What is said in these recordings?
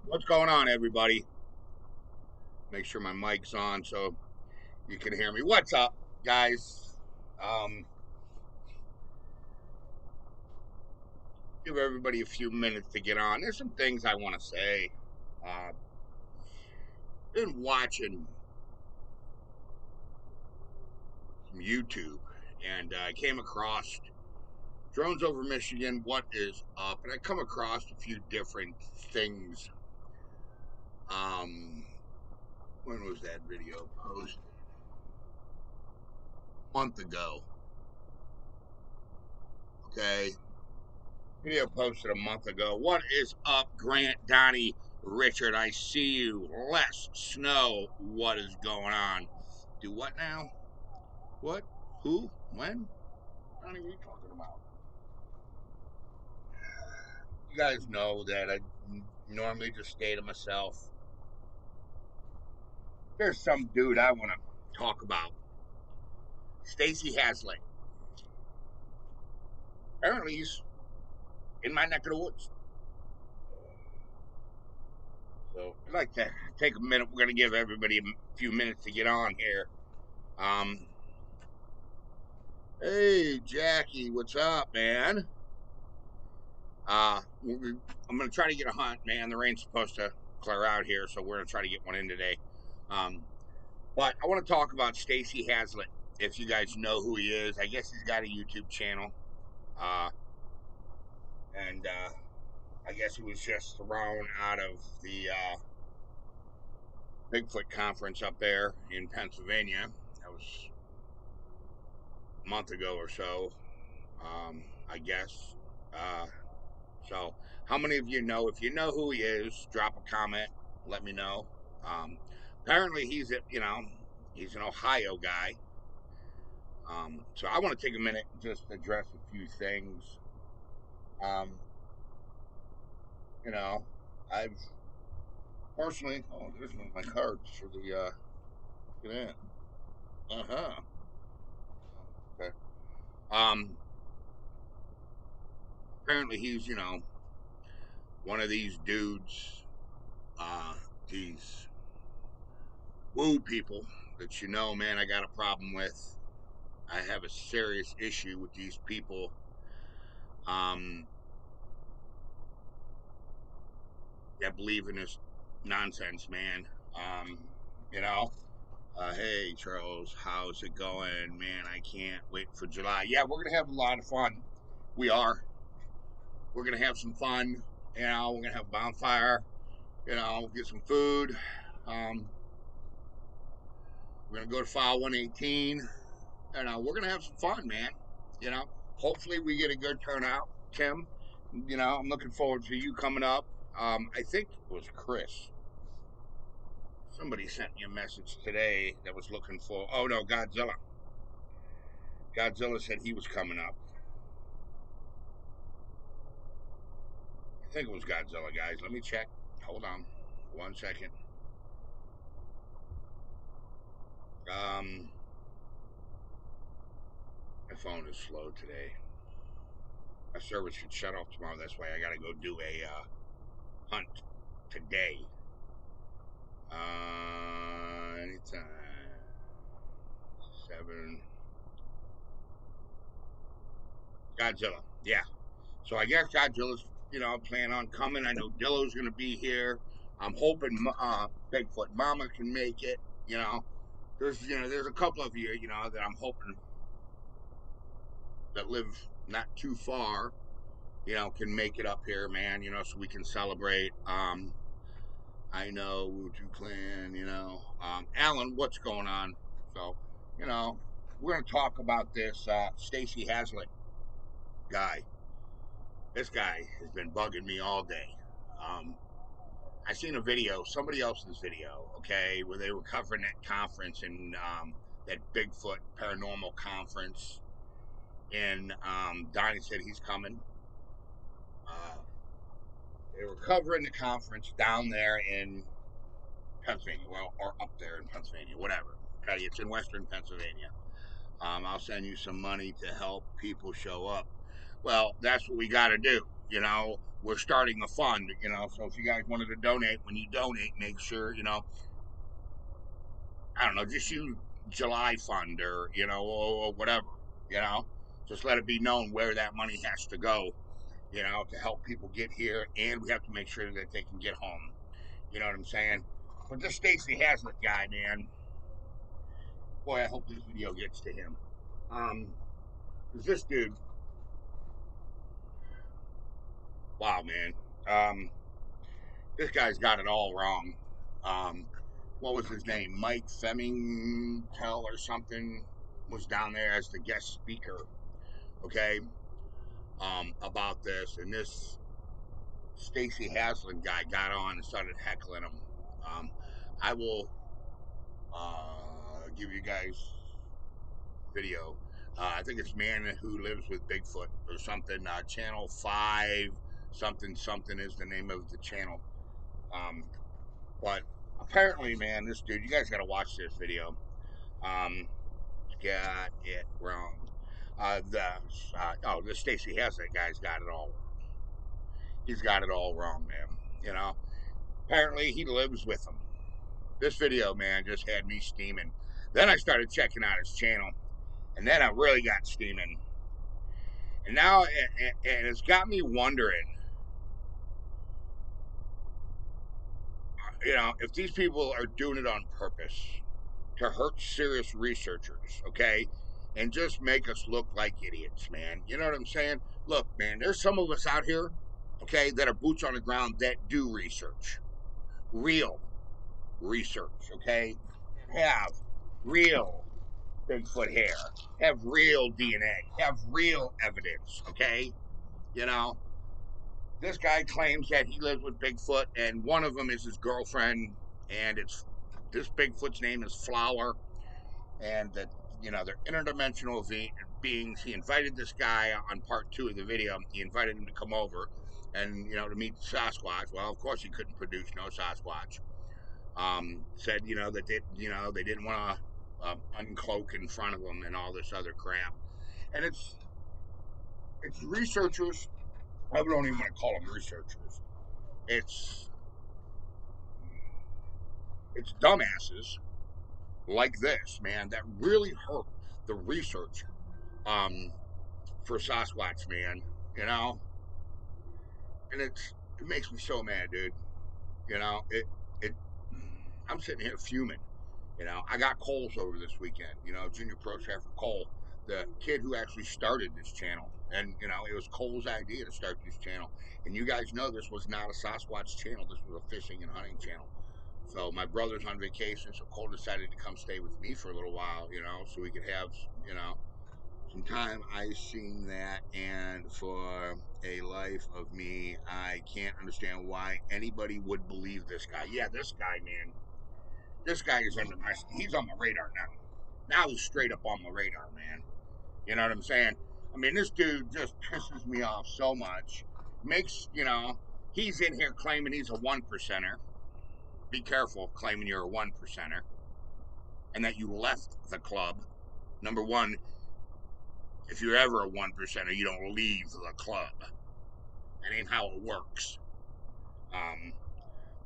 What's going on, everybody? Make sure my mic's on so you can hear me. What's up, guys? Um, give everybody a few minutes to get on. There's some things I want to say. Uh, been watching some YouTube, and I came across drones over Michigan. What is up? And I come across a few different things. Um, when was that video posted? A month ago. Okay, video posted a month ago. What is up, Grant, Donnie, Richard? I see you. Less snow. What is going on? Do what now? What? Who? When? Donnie, what are you talking about? You guys know that I normally just stay to myself. There's some dude I want to talk about. Stacy Haslett. Apparently he's in my neck of the woods. So I'd like to take a minute. We're going to give everybody a few minutes to get on here. Um, Hey, Jackie, what's up, man? I'm gonna try to get a hunt, man. The rain's supposed to clear out here, so we're gonna try to get one in today. Um, but I want to talk about Stacy Haslett. If you guys know who he is, I guess he's got a YouTube channel, uh, and I guess he was just thrown out of the Bigfoot conference up there in Pennsylvania. That was a month ago or so, I guess. Uh, So, how many of you know? If you know who he is, drop a comment. Let me know. Um, Apparently, he's an Ohio guy. So I want to take a minute and just address a few things. Um, you know, I've personally. Oh, there's one of my cards for the. Get in. Uh huh. Okay. Um. Apparently, he's one of these dudes. Uh, these woo people that man, I got a problem with. I have a serious issue with these people um, that believe in this nonsense, man. Um, you know, hey, Charles, how's it going? Man, I can't wait for July. Yeah, we're going to have a lot of fun. We are. We're going to have some fun. We're going to have a bonfire, get some food. Um, we're going to go to file 118. We're going to have some fun, man. You know, hopefully we get a good turnout, Tim. I'm looking forward to you coming up. I think it was Chris. Somebody sent me a message today that was looking for. Oh no, Godzilla. Godzilla said he was coming up. I think it was Godzilla, guys. Let me check. Hold on, 1 second. Um, my phone is slow today. My service should shut off tomorrow. That's why I got to go do a hunt today. Anytime. 7. Godzilla. Yeah. So I guess Godzilla's, planning on coming. I know Dillo's going to be here. I'm hoping Bigfoot Mama can make it. You know, there's a couple of you, that I'm hoping that live not too far, can make it up here, man. So we can celebrate. I know Wuju Clan. Alan, what's going on? So, you know, we're going to talk about this Stacy Haslett guy. This guy has been bugging me all day. Um, I seen a video, somebody else's video, okay, where they were covering that conference in that Bigfoot paranormal conference, and Donnie said he's coming. Uh, they were covering the conference down there in Pennsylvania, well, or up there in Pennsylvania, whatever. Okay, it's in Western Pennsylvania. I'll send you some money to help people show up. Well, that's what we got to do. We're starting a fund. So if you guys wanted to donate, when you donate, make sure I don't know, just use July Fund or whatever. You know, just let it be known where that money has to go. To help people get here, and we have to make sure that they can get home. You know what I'm saying? But this Stacey Hazlitt guy, man, boy, I hope this video gets to him. Um, 'Cause this dude, wow, man, um, this guy's got it all wrong. Um, what was his name? Mike Femmingtel or something was down there as the guest speaker. Okay, about this, and this Stacey Hasland guy got on and started heckling him. Um, I will give you guys video. I think it's Man Who Lives with Bigfoot or something. Channel 5, something, something is the name of the channel. Um, but apparently, man, this dude, you guys got to watch this video. Um, got it wrong. The Stacey Haslett guy's got it all. He's got it all wrong, man. Apparently he lives with them. This video, man, just had me steaming. Then I started checking out his channel, and then I really got steaming. And now it's got me wondering, if these people are doing it on purpose to hurt serious researchers, okay, and just make us look like idiots, man. You know what I'm saying? Look, man, there's some of us out here, okay, that are boots on the ground that do research, real research, okay, have real Bigfoot hair, have real DNA, have real evidence, okay? You know, this guy claims that he lives with Bigfoot, and one of them is his girlfriend, and it's this Bigfoot's name is Flower, and that they're interdimensional beings. He invited this guy on part 2 of the video. He invited him to come over, and to meet Sasquatch. Well, of course he couldn't produce no Sasquatch. Said that they didn't want to uncloak in front of him and all this other crap, and it's researchers. I don't even want to call them researchers. It's it's dumbasses like this, man, that really hurt the research um, for Sasquatch, man. You know, and it makes me so mad, dude. It. I'm sitting here fuming. I got Coles over this weekend. Junior Pro Sheriff Cole, the kid who actually started this channel, and it was Cole's idea to start this channel. And you guys know this was not a Sasquatch channel. This was a fishing and hunting channel. So my brother's on vacation, so Cole decided to come stay with me for a little while, so we could have, some time. I seen that, and for a life of me, I can't understand why anybody would believe this guy. Yeah, this guy, man. This guy is he's on my radar now. Now he's straight up on my radar, man. You know what I'm saying? I mean, this dude just pisses me off so much. He's in here claiming he's a 1%er. Be careful claiming you're a 1%er and that you left the club. Number one, if you're ever a 1%er, you don't leave the club. That ain't how it works. Um,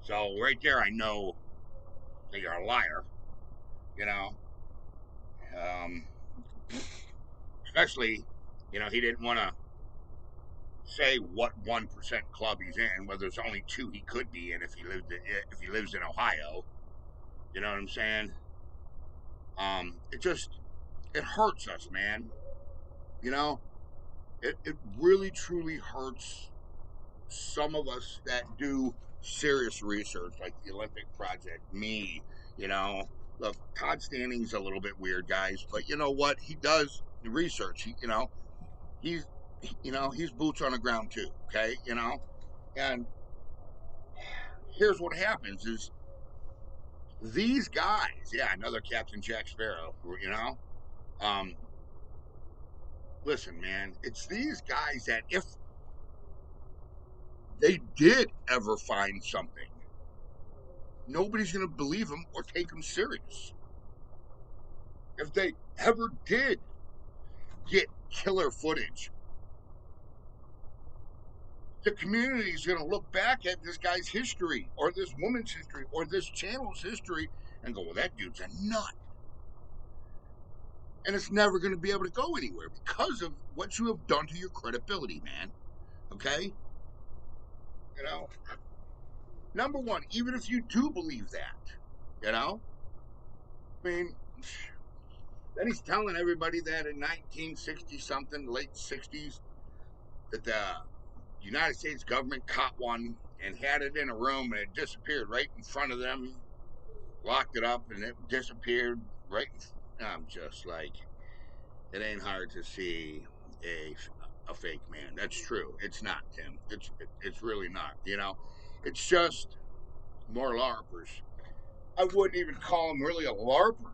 so right there, I know that you're a liar. You know, um, especially, he didn't want to say what 1% club he's in. Well, there's only 2 he could be in if he lives in Ohio. You know what I'm saying? It hurts us, man. You know, it really truly hurts some of us that do serious research, like the Olympic Project, me, you know. Look, Todd Stanning's a little bit weird, guys, but you know what? He does research. He's, he's boots on the ground too, okay? And here's what happens is these guys, yeah, another Captain Jack Sparrow, um, listen, man, it's these guys that if they did ever find something, nobody's going to believe them or take them serious. If they ever did get killer footage the community is going to look back at this guy's history or this woman's history or this channel's history and go, well, that dude's a nut. And it's never going to be able to go anywhere because of what you have done to your credibility, man. Okay? You know, number one, even if you do believe that, you know, I mean, then he's telling everybody that in 1960 something, late 60s, that the United States government caught one and had it in a room and it disappeared right in front of them, locked it up, and it disappeared right in. I'm just like, it ain't hard to see a a fake man. That's true. It's not, Tim. It's really not. You know, it's just more larpers. I wouldn't even call him really a larper.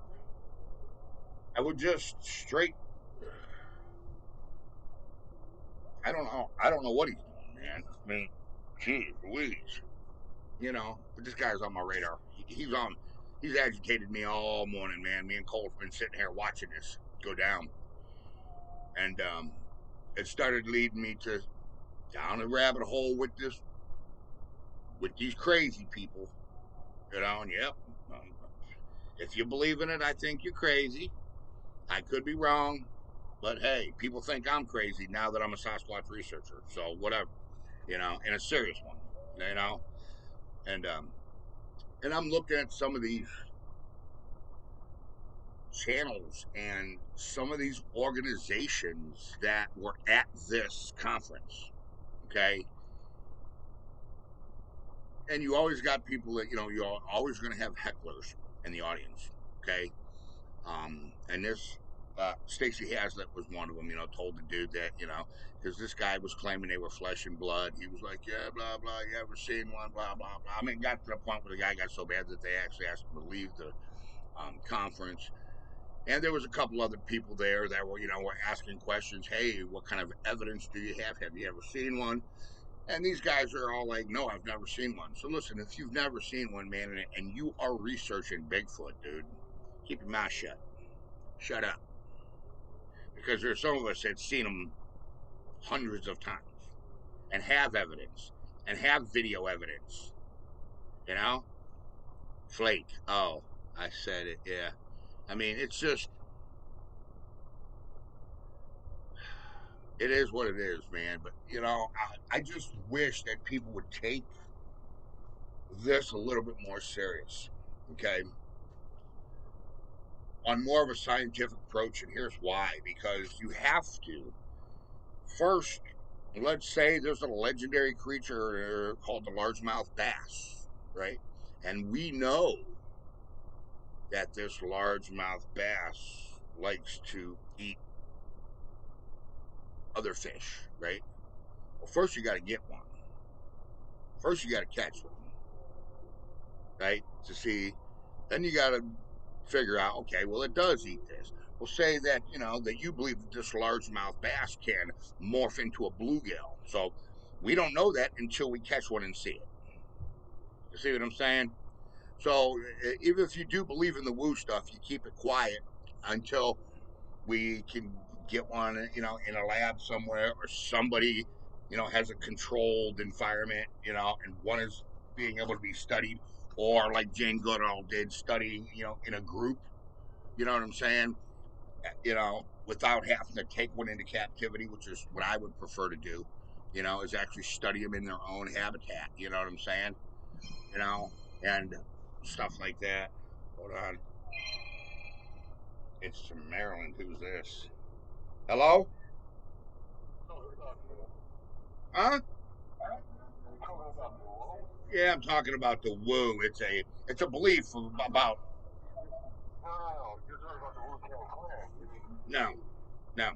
I would just straight. I don't know. I don't know what he's doing, man. I mean, geez, Louise. You know, but this guy's on my radar. He's on. He's agitated me all morning, man. Me and Cole's been sitting here watching this go down, and it started leading me to down a rabbit hole with this, with these crazy people. You know, and yep, um, if you believe in it, I think you're crazy. I could be wrong, but hey, people think I'm crazy now that I'm a Sasquatch researcher. So whatever, you know, and a serious one, you know, and I'm looking at some of these channels and some of these organizations that were at this conference. Okay, and you always got people that, you know, you're always going to have hecklers in the audience. Okay, and this Stacy Hazlitt was one of them. You know, told the dude that, you know, because this guy was claiming they were flesh and blood. He was like, yeah, blah blah. You ever seen one? Blah blah blah. I mean, it got to the point where the guy got so bad that they actually asked him to leave the conference. And there was a couple other people there that were, you know, were asking questions. Hey, what kind of evidence do you have? Have you ever seen one? And these guys are all like, no, I've never seen one. So listen, if you've never seen one, man, and you are researching Bigfoot, dude, keep your mouth shut. Shut up. Because there's some of us that seen them hundreds of times and have evidence and have video evidence. You know? Flake. Oh, I said it. Yeah. I mean, it's just, it is what it is, man. But, you know, I just wish that people would take this a little bit more serious. Okay? On more of a scientific approach. And here's why. Because you have to. First, let's say there's a legendary creature called the largemouth bass, right? And we know that this largemouth bass likes to eat other fish, right? Well, first you got to get one. First you got to catch one, right? To see, then you got to figure out, okay, well, it does eat this. We'll say that, you know, that you believe that this largemouth bass can morph into a bluegill. So we don't know that until we catch one and see it. You see what I'm saying? So even if you do believe in the woo stuff, you keep it quiet until we can get one, you know, in a lab somewhere, or somebody, you know, has a controlled environment, you know, and one is being able to be studied, or like Jane Goodall did, studying, you know, in a group. You know what I'm saying? You know, without having to take one into captivity, which is what I would prefer to do. You know, is actually study them in their own habitat. You know what I'm saying? You know, and stuff like that. Hold on. It's from Maryland. Who's this? Hello? Huh? Yeah, I'm talking about the woo. It's a belief about no, no.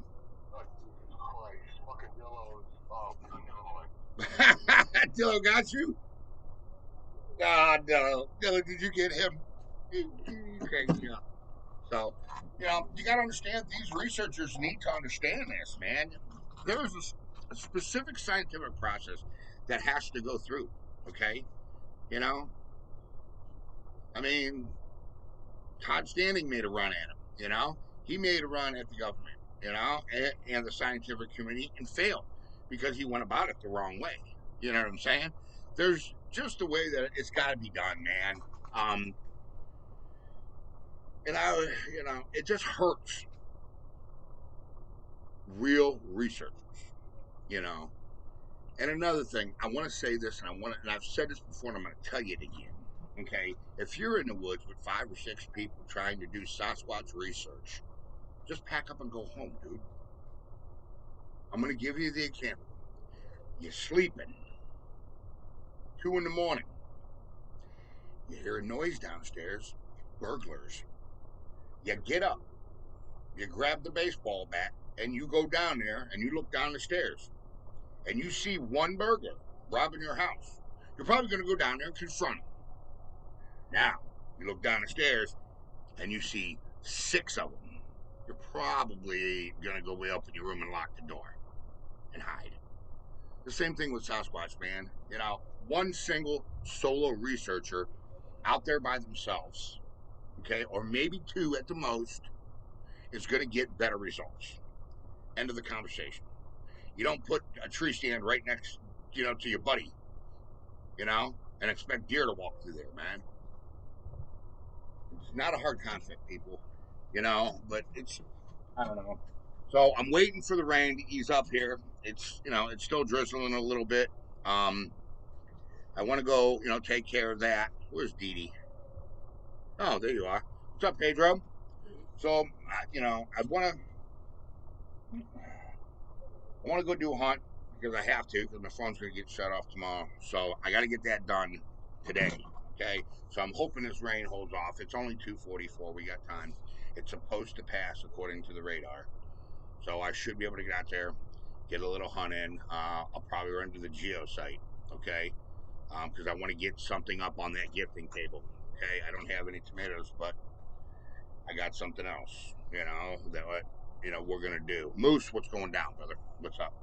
Dillo got you? God, no. Dillo, did you get him? You crazy up. So, you know, you got to understand, these researchers need to understand this, man. There is a specific scientific process that has to go through. Okay, you know, I mean, Todd Standing made a run at him. You know, he made a run at the government. You know, and the scientific community, and failed because he went about it the wrong way. You know what I'm saying? There's just a way that it's got to be done, man. Um, and it just hurts real researchers. You know. And another thing, I want to say this, and I've said this before, and I'm going to tell you it again. Okay, if you're in the woods with 5 or 6 people trying to do Sasquatch research, just pack up and go home, dude. I'm going to give you the example. You're sleeping, 2 in the morning. You hear a noise downstairs, burglars. You get up, you grab the baseball bat, and you go down there and you look down the stairs, and you see one burglar robbing your house. You're probably going to go down there and confront him. Now, you look down the stairs and you see 6 of them. You're probably going to go way up in your room and lock the door and hide. The same thing with Sasquatch, man. One single solo researcher out there by themselves, okay, or maybe 2 at the most, is going to get better results. End of the conversation. You don't put a tree stand right next, to your buddy, and expect deer to walk through there, man. It's not a hard concept, people, but I don't know. So I'm waiting for the rain to ease up here. It's still drizzling a little bit. Um, I want to go, take care of that. Where's Dee Dee? Oh, there you are. What's up, Pedro? So, I want to go do a hunt because I have to because my phone's going to get shut off tomorrow. So I got to get that done today. Okay. So I'm hoping this rain holds off. It's only 2:44. We got time. It's supposed to pass according to the radar. So I should be able to get out there, get a little hunt in. I'll probably run to the geo site. Okay. Because I want to get something up on that gifting table. Okay. I don't have any tomatoes, but I got something else. That we're gonna do. Moose, what's going down, brother? What's up?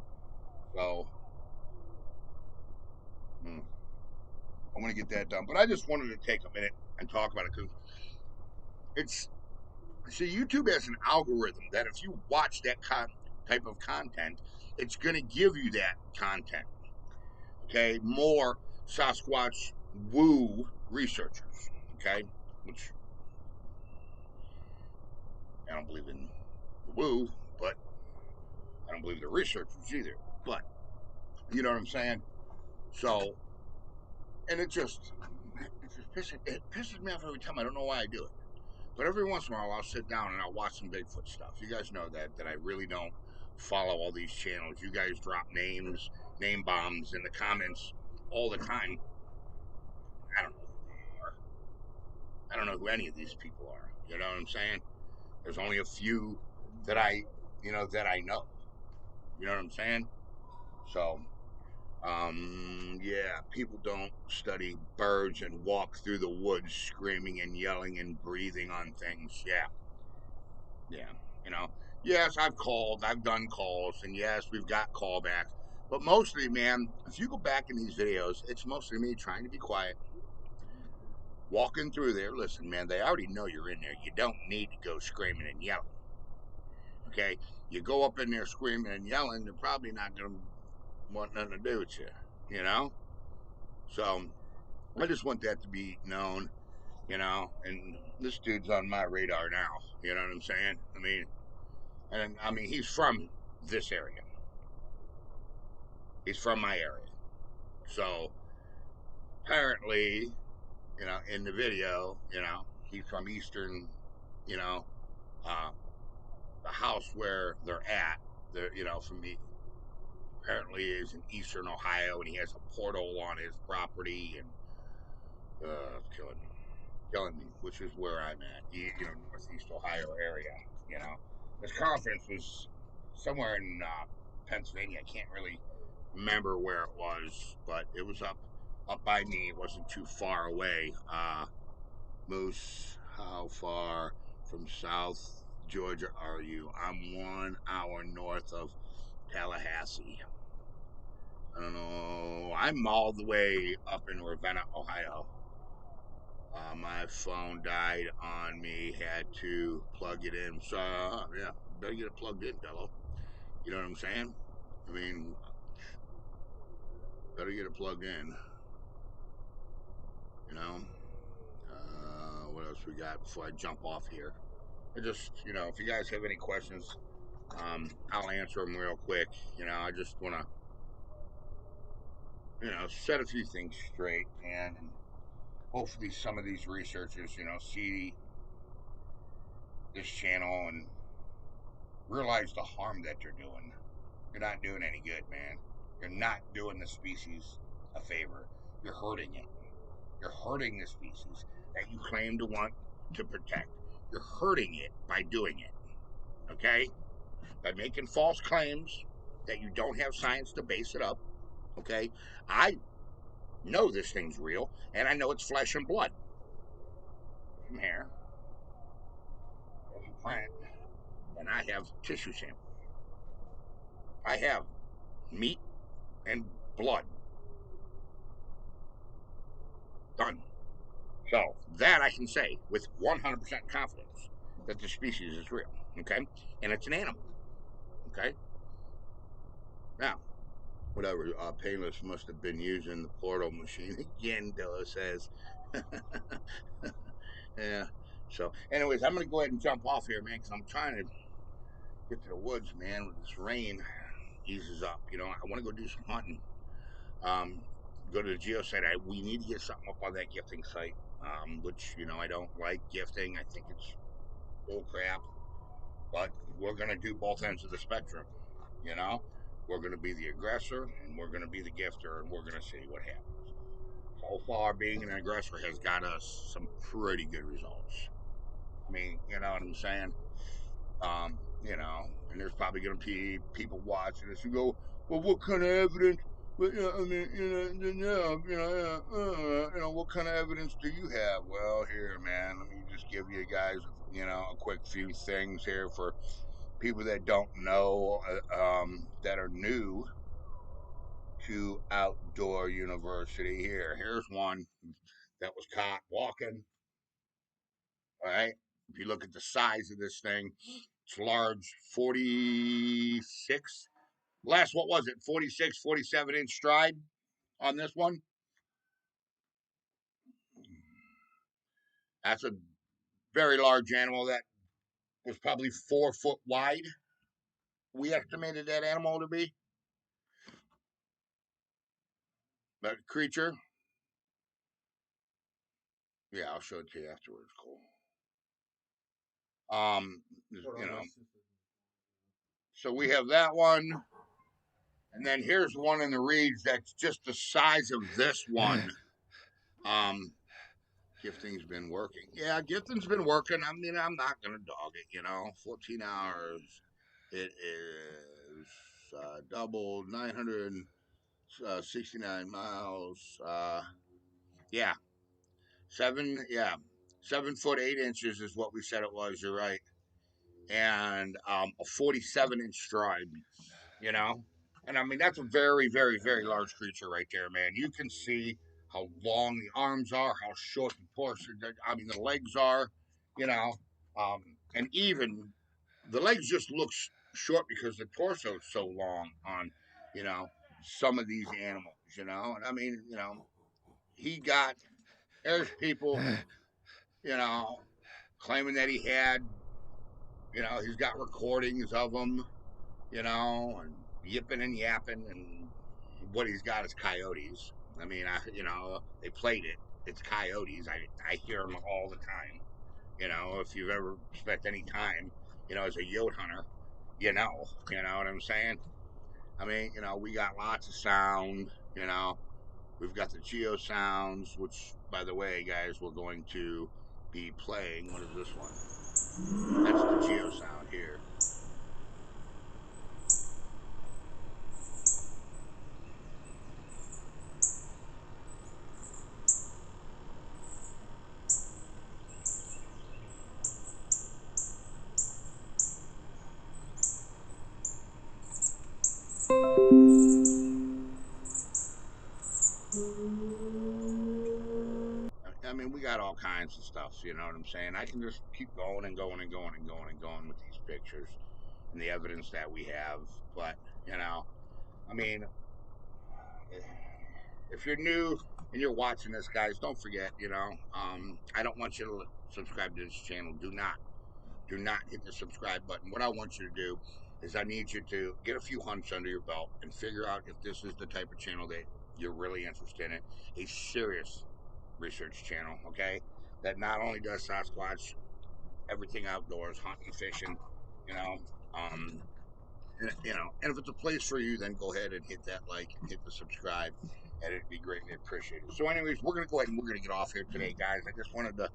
So I want to get that done. But I just wanted to take a minute and talk about it because it's YouTube has an algorithm that if you watch that type of content, it's going to give you that content. Okay, more Sasquatch woo researchers. Okay, which I don't believe in the woo, but I don't believe the researchers either. But you know what I'm saying? So, and it pisses me off every time. I don't know why I do it. But every once in a while, I'll sit down and I'll watch some Bigfoot stuff. You guys know that I really don't follow all these channels. You guys drop name bombs in the comments all the time. I don't know who they are. I don't know who any of these people are. You know what I'm saying? There's only a few that I know. You know what I'm saying? So, yeah, people don't study birds and walk through the woods screaming and yelling and breathing on things. Yeah, yeah, you know. Yes, I've done calls, and yes, we've got callbacks. But mostly, man, if you go back in these videos, it's mostly me trying to be quiet, walking through there. Listen, man, they already know you're in there. You don't need to go screaming and yelling. Okay, you go up in there screaming and yelling, they're probably not going to want nothing to do with you. You know. So I just want that to be known. And this dude's on my radar now. You know what I'm saying? I mean, he's from this area. He's from my area. So apparently, in the video, he's from Eastern, you know, uh, the house where they're at, from me, apparently is in Eastern Ohio, and he has a portal on his property, and it's killing me, which is where I'm at, Northeast Ohio area. You know, this conference was somewhere in Pennsylvania. I can't really remember where it was, but it was up by me. It wasn't too far away. Moose, how far from South Georgia are you? I'm 1 hour north of Tallahassee. I don't know. I'm all the way up in Ravenna, Ohio. My phone died on me. Had to plug it in. So yeah, better get it plugged in, Dello. You know what I'm saying? I mean, Better get it plugged in. You know. What else we got before I jump off here? I just, if you guys have any questions, I'll answer them real quick. I just want to, set a few things straight, and hopefully some of these researchers, see this channel and realize the harm that they're doing. You're not doing any good, man. You're not doing the species a favor. You're hurting it. You're hurting the species that you claim to want to protect. You're hurting it by doing it. Okay? By making false claims that you don't have science to base it up. Okay? I know this thing's real, and I know it's flesh and blood. From here, there's a print, and I have tissue samples. I have meat and blood. Done. So that I can say with 100% confidence that the species is real. Okay? And it's an animal. Okay? Now, whatever, Painless must have been using the portal machine again, Dilla says. Yeah. So, anyways, I'm going to go ahead and jump off here, man, because I'm trying to get to the woods, man, with this rain eases up. I want to go do some hunting. Um, go to the geo site. We need to get something up on that gifting site, which, I don't like gifting. I think it's bull crap. But we're going to do both ends of the spectrum, you know? We're going to be the aggressor, and we're going to be the gifter, and we're going to see what happens. So far, being an aggressor has got us some pretty good results. I mean, you know what I'm saying? And there's probably going to be people watching this who go, well, what kind of evidence? Well, I mean, what kind of evidence do you have? Well, here, man, let me just give you guys, a quick few things here for people that don't know, that are new to outdoor university. Here's one that was caught walking. All right. If you look at the size of this thing, it's large, 46. Last, what was it? 46, 47-inch stride on this one. That's a very large animal that was probably 4 foot wide. We estimated that animal to be. That creature. Yeah, I'll show it to you afterwards, Cole. So we have that one. And then here's one in the reeds that's just the size of this one. Gifting's been working. Yeah, gifting's been working. I mean, I'm not going to dog it, 14 hours. It is doubled, 969 miles. Yeah. 7 foot 8 inches is what we said it was. You're right. And a 47-inch stride, you know? And I mean, that's a very, very, very large creature right there, man. You can see how long the arms are, how short the torso, the legs are, you know. And even the legs just look short because the torso is so long on, you know, some of these animals, And I mean, there's people, you know, claiming that he's got recordings of them, and yipping and yapping, and what he's got is coyotes. I mean, they played it. It's coyotes. I hear them all the time. If you've ever spent any time, as a yote hunter, you know what I'm saying? I mean, we got lots of sound, we've got the geo sounds, which, by the way, guys, we're going to be playing. What is this one? That's the geo sound here. I mean, we got all kinds of stuff, you know what I'm saying? I can just keep going and going and going and going and going with these pictures and the evidence that we have. But, I mean, if you're new and you're watching this, guys, don't forget, I don't want you to subscribe to this channel. Do not hit the subscribe button. What I want you to do is I need you to get a few hunts under your belt and figure out if this is the type of channel that you're really interested in. A serious research channel, okay? That not only does Sasquatch, everything outdoors, hunting, fishing, you know, um, and if it's a place for you, then go ahead and hit that like and hit the subscribe, and it'd be greatly appreciated. So, anyways, we're gonna go ahead and we're gonna get off here today, guys. I just wanted to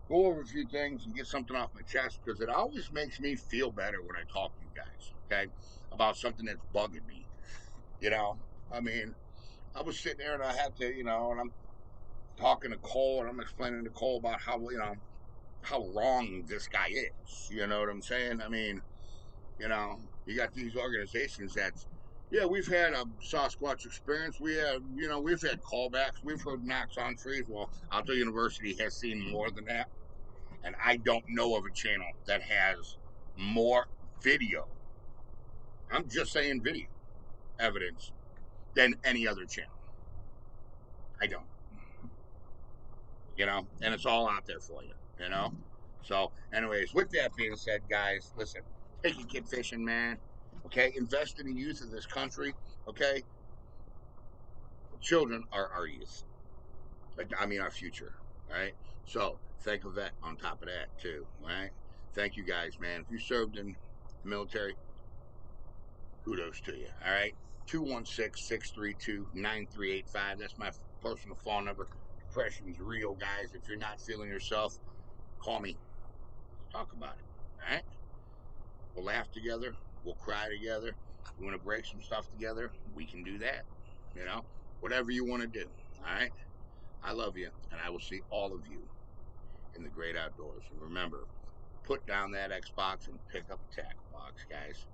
go over a few things and get something off my chest because it always makes me feel better when I talk to you guys, okay, about something that's bugging me. You know, I mean, I was sitting there and I had to, and I'm talking to Cole and I'm explaining to Cole about how wrong this guy is. You know what I'm saying? I mean, you got these organizations that's, yeah, we've had a Sasquatch experience. We've had callbacks. We've heard knocks on trees. Well, Alto University has seen more than that, and I don't know of a channel that has more video. I'm just saying video evidence than any other channel. I don't, and it's all out there for you. So, anyways, with that being said, guys, listen, take your kid fishing, man. Okay, invest in the youth of this country. Okay, children are our youth. I mean, our future. All right. So, thank a vet on top of that too. All right. Thank you guys, man. If you served in the military, kudos to you. All right. 216-632-9385. That's my personal phone number. Depression's real, guys. If you're not feeling yourself, call me. Talk about it. All right. We'll laugh together. We'll cry together. You want to break some stuff together? We can do that. You know, whatever you want to do. All right. I love you, and I will see all of you in the great outdoors. And remember, put down that Xbox and pick up a tackle box, guys.